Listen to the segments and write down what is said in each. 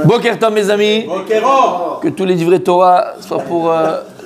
Boker Tov, mes amis. Que tous les livrets Torah soient pour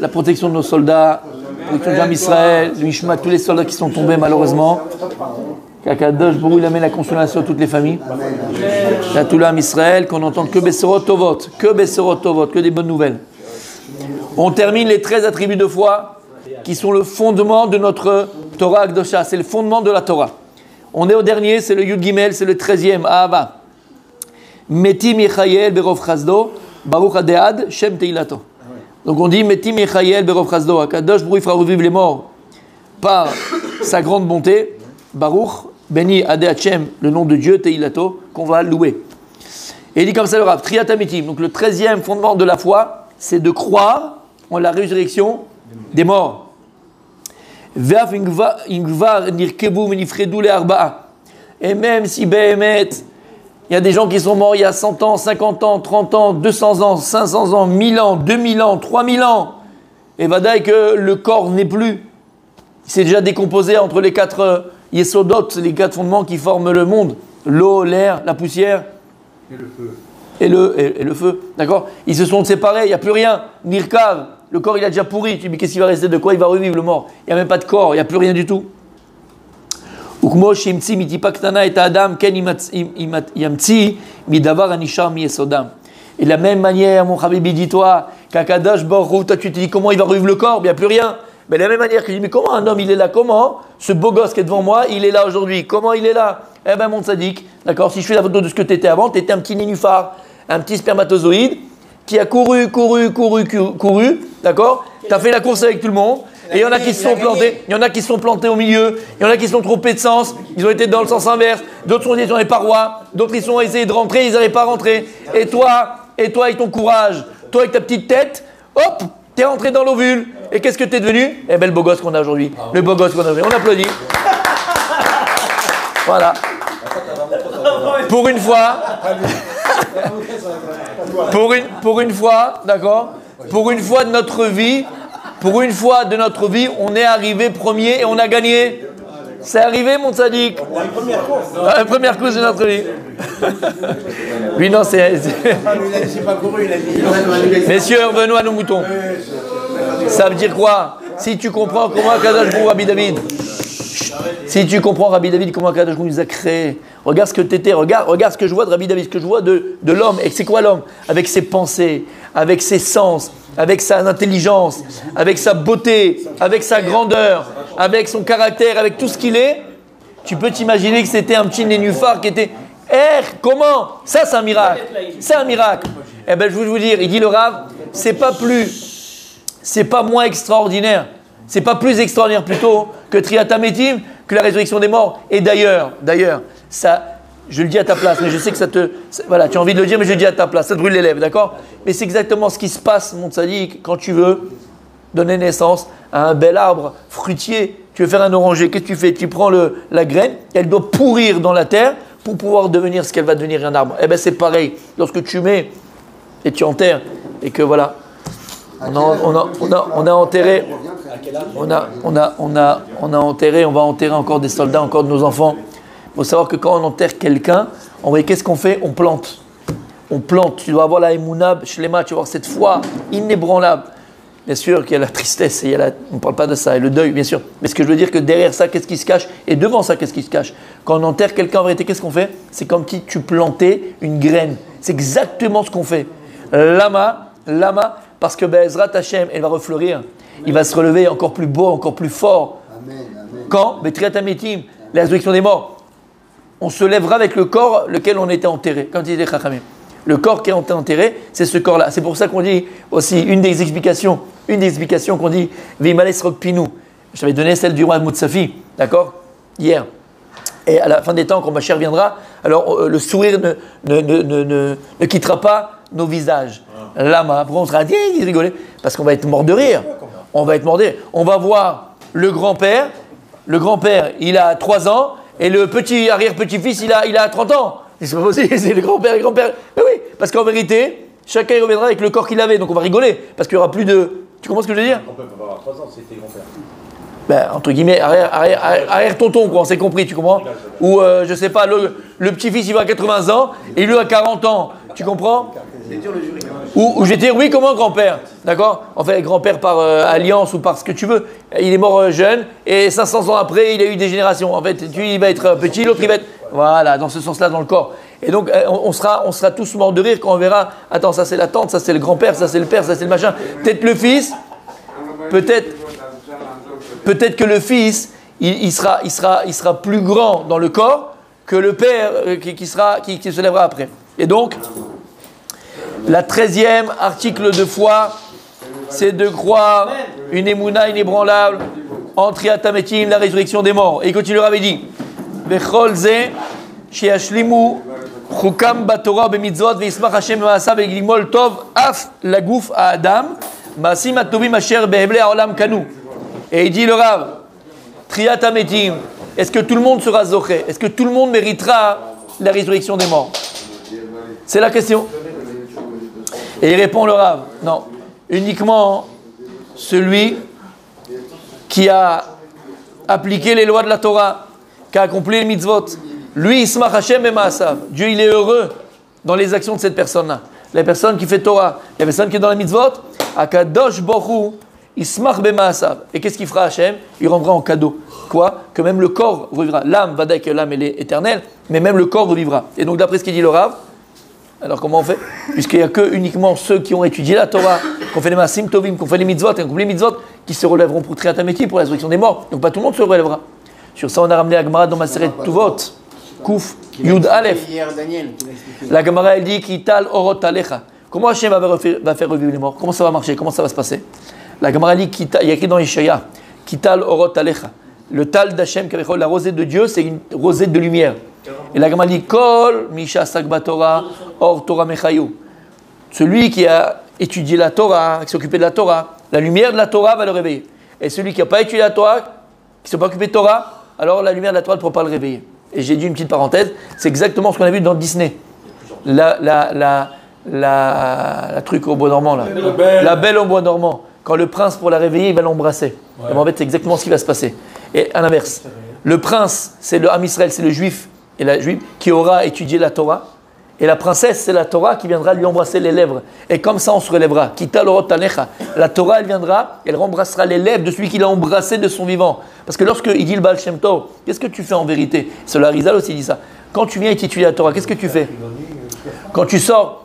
la protection de nos soldats, la protection de Jam Israël, le Mishma, tous les soldats qui sont tombés malheureusement. Qu'Akadosh Baruch Hu amène la consolation à toutes les familles. À tout l'âme Israël, qu'on n'entende que Bessorot Tovot, que des bonnes nouvelles. On termine les 13 attributs de foi qui sont le fondement de notre Torah Akdosha. C'est le fondement de la Torah. On est au dernier, c'est le Yud Gimel, c'est le 13e, Ahava. Metim Yechayel Berov Chazdo, Baruch Adead, Shem Teilato. Donc on dit Metim Yechayel Berov Chazdo, Akadosh Baruch Hu fera revivre les morts par sa grande bonté, Baruch, béni Adead Shem, le nom de Dieu, Teilato, qu'on va louer. Et il dit comme ça le Rav, Triatamitim, donc le 13e fondement de la foi, c'est de croire en la résurrection des morts. Ve'af ingvar nirkebu menifredu le arba'a. Et même si Behemet, il y a des gens qui sont morts il y a 100 ans, 50 ans, 30 ans, 200 ans, 500 ans, 1000 ans, 2000 ans, 3000 ans. Et vadaï que le corps n'est plus. Il s'est déjà décomposé entre les 4 yesodot, les 4 fondements qui forment le monde. L'eau, l'air, la poussière. Et le feu. Et le feu. D'accord? Ils se sont séparés, il n'y a plus rien. Nirkav, le corps il a déjà pourri. Tu dis, mais qu'est-ce qu'il va rester? De quoi il va revivre le mort? Il n'y a même pas de corps, il n'y a plus rien du tout. Ukmo shimtsi mitipaktana et adam ken yamtsi midavar anishar miyesodam. Et de la même manière, mon Habibi, dis-toi, qu'Akadosh Baruch Hu, toi tu te dis comment il va revivre le corps? Il n'y a plus rien. Mais de la même manière que je dis, mais comment un homme il est là? Comment ce beau gosse qui est devant moi, il est là aujourd'hui? Comment il est là? Eh ben mon tzaddik, d'accord, si je fais la photo de ce que tu étais avant, tu étais un petit nénuphar, un petit spermatozoïde qui a couru, d'accord? Tu as fait la course avec tout le monde. Et il y en a qui se sont plantés, il y en a qui se sont plantés au milieu, il y en a qui se sont trompés de sens, ils ont été dans le sens inverse, d'autres sont dans les parois, d'autres ils ont essayé de rentrer, ils n'arrivaient pas à rentrer. Et toi avec ton courage, toi avec ta petite tête, hop, t'es rentré dans l'ovule. Et qu'est-ce que t'es devenu? Eh ben le beau gosse qu'on a aujourd'hui. Le beau gosse qu'on a aujourd'hui. On applaudit. Voilà. Pour une fois, pour une fois, d'accord? Pour une fois de notre vie, on est arrivé premier et on a gagné. C'est arrivé, mon tzaddik. La première course de notre vie. Lui, non, c'est. Il pas couru, il a dit. Messieurs, revenons à nos moutons. Ça veut dire quoi? Si tu comprends comment Akadosh Baruch Hu, Rabbi David. Si tu comprends Rabbi David, comment Akadosh Baruch Hu nous a créé. Regarde ce que tu étais, regarde ce que je vois de Rabbi David, ce que je vois de l'homme. Et c'est quoi l'homme? Avec ses pensées, avec ses sens, avec sa intelligence, avec sa beauté, avec sa grandeur, avec son caractère, avec tout ce qu'il est. Tu peux t'imaginer que c'était un petit nénuphar qui était... comment? Ça, c'est un miracle. C'est un miracle. Eh bien, je vais vous dire, il dit le Rav, c'est pas moins extraordinaire. C'est pas plus extraordinaire plutôt que Triatametim, que la résurrection des morts. Et d'ailleurs, ça, je le dis à ta place, mais je sais que ça te... Voilà, tu as envie de le dire, mais je le dis à ta place, ça te brûle les lèvres, d'accord? Mais c'est exactement ce qui se passe, mon tzaddik, quand tu veux donner naissance à un bel arbre fruitier. Tu veux faire un oranger, qu'est-ce que tu fais? Tu prends la graine, elle doit pourrir dans la terre pour pouvoir devenir ce qu'elle va devenir, un arbre. Eh bien, c'est pareil. Lorsque tu mets et tu enterres, et que voilà, on a enterré, on va enterrer encore des soldats, encore de nos enfants. Il faut savoir que quand on enterre quelqu'un, qu'est-ce qu'on fait? On plante. Tu dois avoir la Emouna Shlema, tu vas avoir cette foi inébranlable. Bien sûr qu'il y a la tristesse, on ne parle pas de ça, et le deuil, bien sûr. Mais ce que je veux dire, que derrière ça, qu'est-ce qui se cache? Et devant ça, qu'est-ce qui se cache? Quand on enterre quelqu'un en vérité, qu'est-ce qu'on fait? C'est comme si tu plantais une graine. C'est exactement ce qu'on fait. Lama, parce que Be'ezrat Hashem, elle va refleurir. Il va se relever encore plus beau, encore plus fort. Amen. Quand? Be'triatametim, la résurrection des morts. On se lèvera avec le corps lequel on était enterré. Comme disait Chachamim. Le corps qui est enterré, c'est ce corps-là. C'est pour ça qu'on dit aussi, une des explications qu'on dit, Vimales Rokpinu. Je t'avais donné celle du roi Moutsafi, d'accord? Hier. Et à la fin des temps, quand ma chère viendra, alors le sourire ne quittera pas nos visages. Lama, après on sera dit, rigoler, parce qu'on va être mort de rire. On va voir le grand-père, il a 3 ans, et le petit arrière-petit-fils, il a 30 ans. C'est pas possible, c'est le grand-père. Mais oui, parce qu'en vérité, chacun il reviendra avec le corps qu'il avait, donc on va rigoler, parce qu'il n'y aura plus de... Tu comprends ce que je veux dire? On peut pas avoir 3 ans, c'était grand-père. Ben, entre guillemets, arrière-tonton, quoi, on s'est compris, tu comprends? Ou, je sais pas, le petit-fils, il va à 80 ans, et lui à 40 ans. Tu comprends? C'est dur le jury. Ou je vais te dire, oui, comment grand-père? D'accord? En fait, grand-père par alliance ou par ce que tu veux. Il est mort jeune et 500 ans après, il a eu des générations. En fait, il va être petit, l'autre, il va être. Voilà, dans ce sens-là, dans le corps. Et donc, on sera tous morts de rire quand on verra. Attends, ça c'est la tante, ça c'est le grand-père, ça c'est le père, ça c'est le machin. Peut-être le fils, peut-être que le fils, il sera plus grand dans le corps que le père qui se lèvera après. Et donc, la 13e article de foi, c'est de croire une émouna inébranlable en Triat Hametim, la résurrection des morts. Et il continue, avait dit Bechol ze sheashlimu chukam batorah bemitzvot veismach Hashem b'maasav v'glimol tov af laguf ha'adam maasim hatovim asher beheblei ha'olam kanu. Et il dit le Rav, Triat Hametim, est-ce que tout le monde sera zoché? Est-ce que tout le monde méritera la résurrection des morts? C'est la question. Et il répond le Rav, non, uniquement celui qui a appliqué les lois de la Torah, qui a accompli les mitzvot. Lui, Ismach Hashem et Maasav. Dieu, il est heureux dans les actions de cette personne-là. La personne qui fait Torah, la personne qui est dans la mitzvot, Akadosh Bohu, Ismach be Maasav. Et qu'est-ce qu'il fera Hashem? Il rendra en cadeau. Quoi? Que même le corps revivra. L'âme, va dire que l'âme, elle est éternelle, mais même le corps revivra. Et donc, d'après ce qu'il dit le Rav, alors comment on fait? Puisqu'il n'y a que uniquement ceux qui ont étudié la Torah, qui ont fait les Maasim Tovim, qui ont fait les mitzvot, qui ont accompli les mitzvot, qui se relèveront pour Triat Hametim, pour la résurrection des morts. Donc pas tout le monde se relèvera. Sur ça, on a ramené la Gemara dans Maseret Tuvot, Kouf, Yud Aleph. La Gemara, elle dit Kital Orot Alecha. Comment Hashem va faire revivre les morts? Comment ça va marcher? Comment ça va se passer? La Gemara dit, il y a écrit dans Yeshaya, Kital Orot Alecha. Le tal d'Hashem, la rosée de Dieu, c'est une rosée de lumière. Et la Gemara dit Kol Misha Sakba Torah Or Torah Mechayu. Celui qui a étudié la Torah, qui s'est occupé de la Torah, la lumière de la Torah va le réveiller. Et celui qui n'a pas étudié la Torah, qui ne s'est pas occupé de Torah, alors la lumière de la Torah ne pourra pas le réveiller. Et j'ai dit une petite parenthèse, c'est exactement ce qu'on a vu dans Disney. La truc au bois dormant là. La belle au bois dormant. Quand le prince pour la réveiller, il va l'embrasser. Ouais. Et en fait, c'est exactement ce qui va se passer. Et à l'inverse, le prince, c'est le Ham Israël, c'est le juif et la juive qui aura étudié la Torah. Et la princesse, c'est la Torah qui viendra lui embrasser les lèvres. Et comme ça, on se relèvera. La Torah, elle viendra, elle rembrassera les lèvres de celui qui l'a embrassé de son vivant. Parce que lorsqu'il dit le Baal Shem Tov, qu'est-ce que tu fais en vérité? C'est le Harizal aussi dit ça. Quand tu viens étudier la Torah, qu'est-ce que tu fais? Quand tu sors,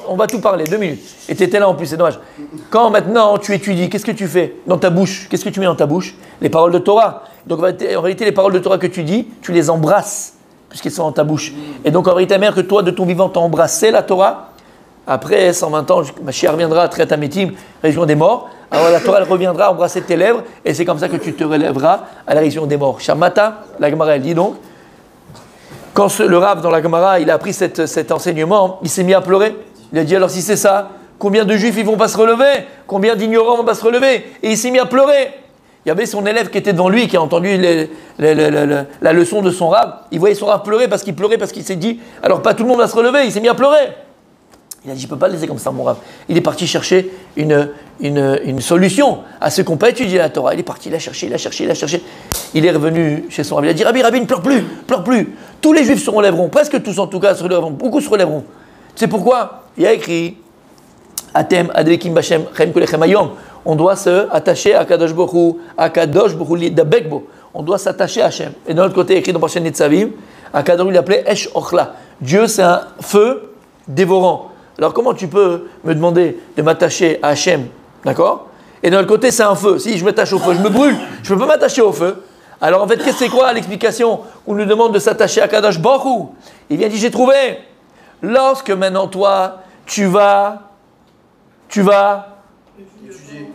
on va tout parler, 2 minutes. Et tu étais là en plus, c'est dommage. Quand maintenant tu étudies, qu'est-ce que tu fais dans ta bouche? Qu'est-ce que tu mets dans ta bouche? Les paroles de Torah. Donc en réalité, les paroles de Torah que tu dis, tu les embrasses, puisqu'elles sont dans ta bouche. Et donc en réalité, mère, que toi, de ton vivant, tu as embrassé la Torah. Après 120 ans, Mashiach reviendra, Triat Hametim, région des morts. Alors la Torah, elle reviendra embrasser tes lèvres, et c'est comme ça que tu te relèveras à la région des morts. Shamata, la Gemara, elle dit donc, quand le Rav dans la Gemara, il a appris cet enseignement, il s'est mis à pleurer. Il a dit alors si c'est ça, combien de juifs ils vont pas se relever? Combien d'ignorants vont pas se relever? Et il s'est mis à pleurer. Il y avait son élève qui était devant lui, qui a entendu la leçon de son Rav. Il voyait son Rav pleurer parce qu'il s'est dit alors pas tout le monde va se relever. Il s'est mis à pleurer. Il a dit je peux pas le laisser comme ça mon Rav. Il est parti chercher une solution à ceux qui n'ont pas étudié la Torah. Il est parti, il a cherché. Il est revenu chez son Rav. Il a dit Rabbi, ne pleure plus. Tous les juifs se relèveront, presque tous en tout cas se relèveront, beaucoup se relèveront. Tu sais pourquoi? Il y a écrit Atem Advekim Bashem Chem Kolechem Hayom. On doit se attacher à Kadosh Baruch Dabekbo. On doit s'attacher à Hachem. Et de l'autre côté, écrit dans Parashat Nitzavim, Akadosh il appelait Esh Ochla. Dieu, c'est un feu dévorant. Alors comment tu peux me demander de m'attacher à Hachem, d'accord? Et de l'autre côté, c'est un feu. Si je m'attache au feu, je me brûle. Je ne peux pas m'attacher au feu. Alors en fait, c'est quoi l'explication où on nous demande de s'attacher à Kadosh Baruch? Il vient dire, j'ai trouvé. Lorsque maintenant toi, tu vas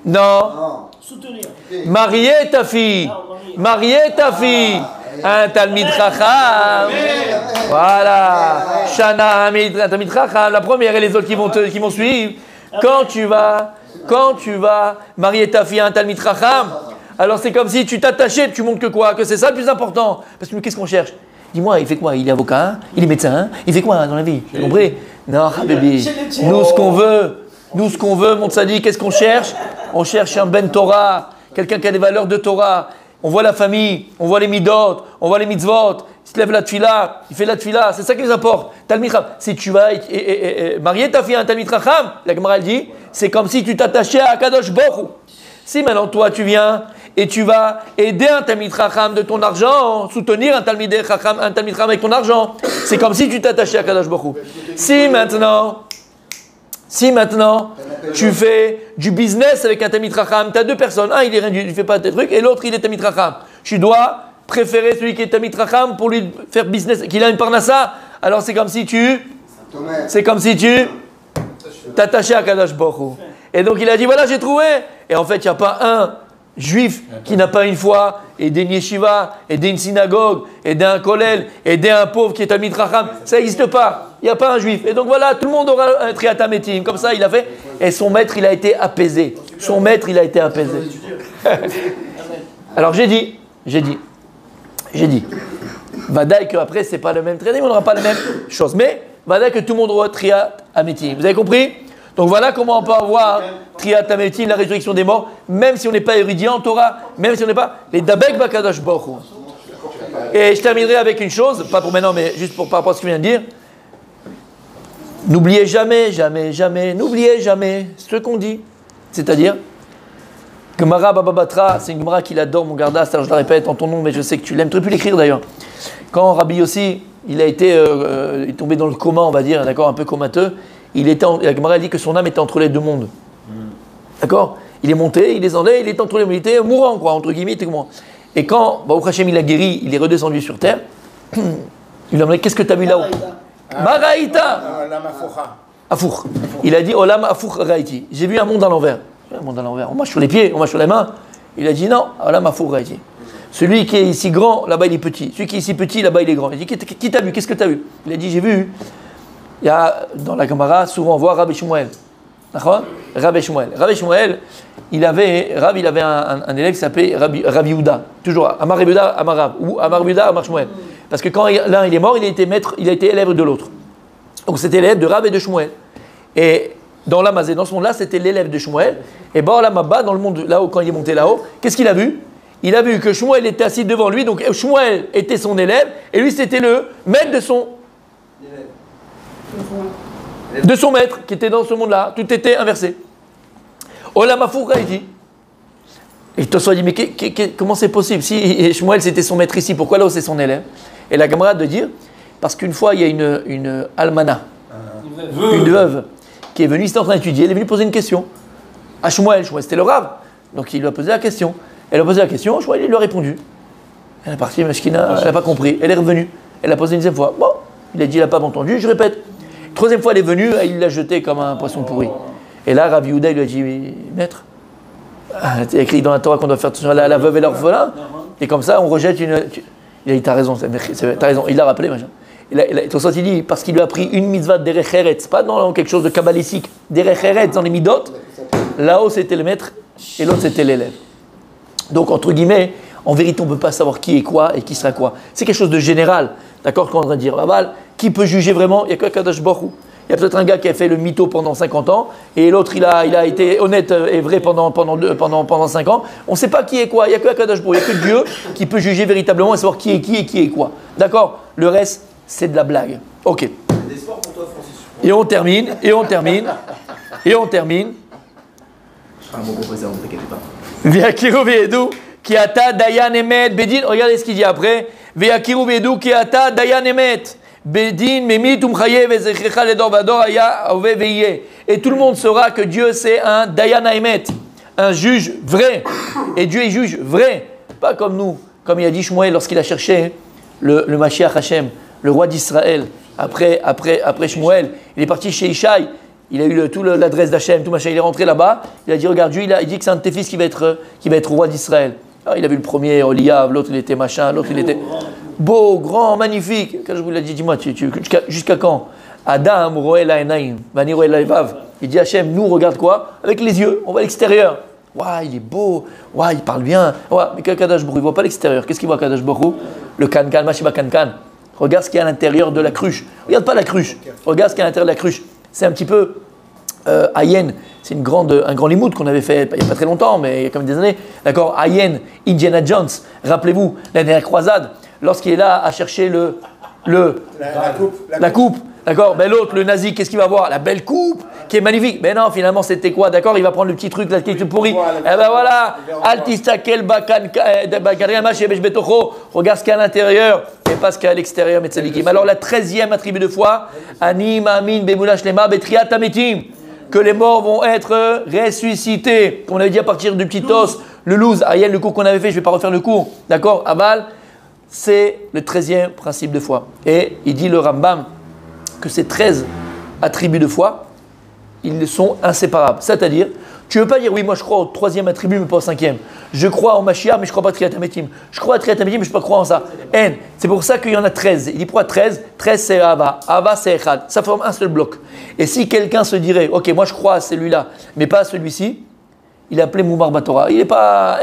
non. Soutenir. Marier ta fille. Un Talmid Chacham. Voilà. Shana, un Talmid Chacham. La première et les autres qui vont suivre. Quand tu vas marier ta fille à un Talmid Chacham, alors c'est comme si tu t'attachais, tu montres que quoi? Que c'est ça le plus important. Parce que qu'est-ce qu'on cherche? Dis-moi, il fait quoi? Il est avocat, hein? Il est médecin, hein? Il fait quoi dans la vie? Tu as compris? Non, baby. Nous, ce qu'on veut, mon tzadi, qu'est-ce qu'on cherche? On cherche un ben Torah, quelqu'un qui a des valeurs de Torah. On voit la famille, on voit les midot, on voit les mitzvot. il se lève la tfila, il fait la tfila, c'est ça qui nous apporte. Talmid Chacham. Si tu vas marier ta fille à un Talmid Chacham, la Gemara elle dit, c'est comme si tu t'attachais à Kadosh Baruch Hu. Si maintenant toi tu viens et tu vas aider un Talmid Chacham de ton argent, soutenir un Talmid Chacham avec ton argent, c'est comme si tu t'attachais à Kadosh Baruch Hu. Si maintenant tu fais du business avec un Talmid Chacham, tu as deux personnes, un il est rien il ne fait pas tes trucs et l'autre il est Talmid Chacham. Tu dois préférer celui qui est Talmid Chacham pour lui faire business, qu'il a une parnassa. Alors c'est comme si tu t'attachais à Kadosh Baruch Hu. Et donc il a dit voilà j'ai trouvé. Et en fait il n'y a pas un juif qui n'a pas une foi, aider une yeshiva, aider une synagogue, aider un kollel, aider un pauvre qui est Talmid Chacham. Ça n'existe pas. Il n'y a pas un juif. Et donc voilà, tout le monde aura un Triat Hametim. Comme ça il a fait. Et son maître il a été apaisé. Alors j'ai dit. Vadaï qu'après, ce n'est pas le même training, on n'aura pas la même chose. Mais, vadaï que tout le monde aura Triat Hametim. Vous avez compris? Donc voilà comment on peut avoir Triat Hametim, la résurrection des morts, même si on n'est pas érudit en Torah, même si on n'est pas les Dabek Bakadosh Baruch Hu. Et je terminerai avec une chose, pas pour maintenant, mais juste pour par rapport à ce que je viens de dire. N'oubliez jamais ce qu'on dit. C'est-à-dire, Gemara Baba Batra, c'est une Gemara qu'il adore, mon gardas, alors je la répète en ton nom, mais je sais que tu l'aimes, tu aurais pu l'écrire d'ailleurs. Quand Rabbi Yossi, il est tombé dans le coma, on va dire, d'accord, un peu comateux, la Gemara dit que son âme était entre les deux mondes. D'accord? Il est monté, il descendait, il était entre les mondes, il était mourant, quoi, entre guillemets, il était mourant. Et quand Baruch Hashem, il a guéri, il est redescendu sur terre, il lui a demandé, qu'est-ce que tu as vu là-haut? Maraïta! Afour. Il a dit, Olam Afour Raïti. J'ai vu un monde à l'envers. Un monde à l'envers. On marche sur les pieds, on marche sur les mains. Il a dit non, Olam Afour Raïti. Celui qui est ici grand, là-bas il est petit. Celui qui est ici petit, là-bas il est grand. Il dit, qui t'a vu? Qu'est-ce que tu as vu? Il a dit, j'ai vu. Il y a dans la Gemara, souvent on voit Rabbi Shmuel. Rabbi Shmuel, il avait un élève qui s'appelait Rabbi Yehuda. Toujours Amar Yehuda, Amar Rav. Ou Amar Yehuda, Amar Shmuel. Parce que quand l'un il est mort, il a été élève de l'autre. Donc c'était l'élève de Rav et de Shmuel. Et dans l'Amazé, dans ce monde-là, c'était l'élève de Shmuel. Et bon, là, bas dans le monde, là-haut, quand il est monté là-haut, qu'est-ce qu'il a vu? Il a vu que Shmuel était assis devant lui, donc Shmuel était son élève, et lui, c'était le maître de son maître, qui était dans ce monde-là. Tout était inversé. Olam Afour Raïti. Et Tosfot dit, mais comment c'est possible? Si Shmuel, c'était son maître ici, pourquoi là-haut, c'est son élève? Et la Gemara de dire, parce qu'une fois, il y a une almana, une veuve, qui est venue, il était en train d'étudier, elle est venue poser une question à Shmuel. Shmuel, c'était le Rav. Donc il lui a posé la question. Elle a posé la question, Shmuel, il lui a répondu. Elle est partie, Meshkina, elle n'a pas compris. Elle est revenue. Elle l'a posé une deuxième fois. Bon, il a dit, il n'a pas entendu, je répète. Troisième fois, elle est venue, il l'a jeté comme un poisson pourri. Et là, Rav Yehuda, il lui a dit, maître, c'est écrit dans la Torah qu'on doit faire attention à la veuve et l'orphelin. Et comme ça, on rejette une. Il a dit, t'as raison, il l'a rappelé, machin. Tosfot il dit, parce qu'il lui a pris une mitzvah derech eretz, pas dans quelque chose de kabbalistique, derech eretz dans les midot, là-haut c'était le maître et l'autre c'était l'élève. Donc entre guillemets, en vérité on ne peut pas savoir qui est quoi et qui sera quoi. C'est quelque chose de général, d'accord, quand on va dire, qui peut juger vraiment? Il n'y a que Kadosh Baruch Hu. Il y a peut-être un gars qui a fait le mytho pendant 50 ans et l'autre il a été honnête et vrai pendant 5 ans. On ne sait pas qui est quoi, il n'y a que Kadosh Baruch Hu, il n'y a que Dieu qui peut juger véritablement et savoir qui est qui et qui est quoi. D'accord? Le reste, c'est de la blague. Ok. Et on termine. Ve'akiru ve'edu ki ata dayan emet bedin. Regardez ce qu'il dit après. Ve'akiru ve'edu ki ata dayan emet bedin memit umchayev ezechecha ledor vador haya ove ve'yeh. Et tout le monde saura que Dieu c'est un dayan emet, un juge vrai. Et Dieu est juge vrai, pas comme nous, comme il a dit Shmuel lorsqu'il a cherché le Mashiach Hashem, le roi d'Israël. Après Shmuel, il est parti chez Ishaï. Il a eu tout l'adresse d'Hachem, tout machin. Il est rentré là-bas. Il a dit, regarde, Dieu, il dit que c'est un de tes fils qui va être roi d'Israël. Alors, il a vu le premier, Oliav, l'autre, il était machin, l'autre, il était beau, grand, magnifique. Quand je vous l'ai dit, dis-moi, jusqu'à quand? Adam, Roel, Aenaim, Vani, Roel, Aevav. Il dit, Hachem, nous, regarde quoi? Avec les yeux, on voit l'extérieur. Waouh, il est beau. Waouh, il parle bien. Waouh, mais Kadosh Baruch Hu, il ne voit pas l'extérieur. Qu'est-ce qu'il voit, Kadosh Baruch Hu? Le Kankan, Mashiba Kankan. Regarde ce qu'il y a à l'intérieur de la cruche. Regarde pas la cruche. Regarde ce qu'il y a à l'intérieur de la cruche. C'est un petit peu Ayen. C'est un grand limoud qu'on avait fait il n'y a pas très longtemps, mais il y a quand même des années. D'accord, Ayen, Indiana Jones. Rappelez-vous, la dernière croisade. lorsqu'il est là à chercher la coupe. D'accord? Ben l'autre, le nazi, qu'est-ce qu'il va avoir? La belle coupe qui est magnifique. Mais non, finalement, c'était quoi? D'accord? Il va prendre le petit truc là qui est tout pourri. Eh ben voilà. Altistakel regarde ce qu'il y a à l'intérieur et pas ce qu'il y a à l'extérieur. Alors, la 13e attribut de foi, Anim, Amin, Bemoula, Shlema, Betriat, Ametim, que les morts vont être ressuscités. On avait dit à partir du petit os, le loose, Ariel, le cours qu'on avait fait, je ne vais pas refaire le cours. D'accord? Aval, c'est le 13e principe de foi. Et il dit le Rambam que ces 13 attributs de foi, ils sont inséparables. C'est-à-dire, tu ne veux pas dire, oui, moi je crois au 3e attribut, mais pas au 5e. Je crois au Mashiach, mais je ne crois pas à Triat Ametim. Je crois à Triat Ametim, mais je ne peux pas croire en ça. C'est pour ça qu'il y en a 13. Il dit pourquoi 13? 13 c'est Ava. Ava c'est Echad. Ça forme un seul bloc. Et si quelqu'un se dirait, ok, moi je crois à celui-là, mais pas à celui-ci, il est appelé Moumar Batora. Il n'est pas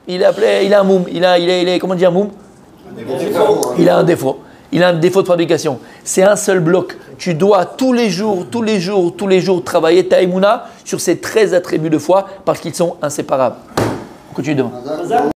il a un moum. Il est comment dire moum? Il a un défaut. Il a un défaut de fabrication. C'est un seul bloc. Tu dois tous les jours travailler ta Emouna sur ces 13 attributs de foi parce qu'ils sont inséparables. On continue devant.